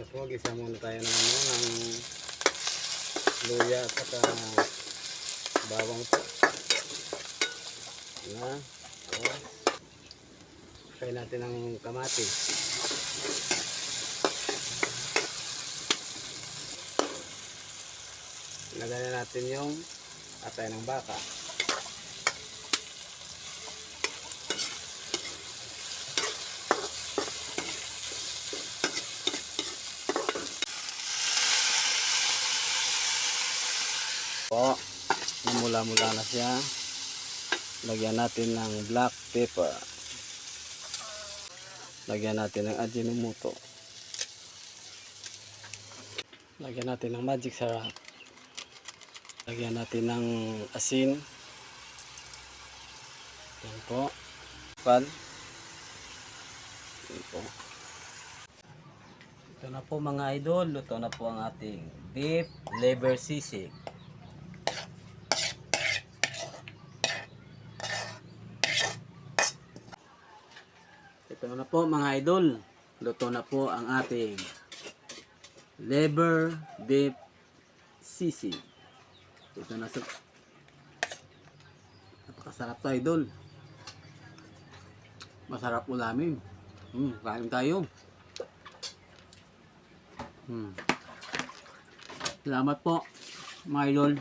Ito po, gisa muna tayo ng ng luya at saka bawang po. Na, kaya natin ng kamatis. Lagyan na natin yung atay ng baka. Po, mula-mula na siya. Lagyan natin ng black pepper. Lagyan natin ng Ajinomoto. Lagyan natin ng magic sarap. Lagyan natin ng asin. Yan po. Pan. Yan po. Ito na po mga idol. Luto na po ang ating beef liver sisig. Ito na po mga idol. Luto na po ang ating liver beef sisig. Ito na sa napakasarap to idol. Masarap ulamin. Kain tayo. Salamat po mga idol.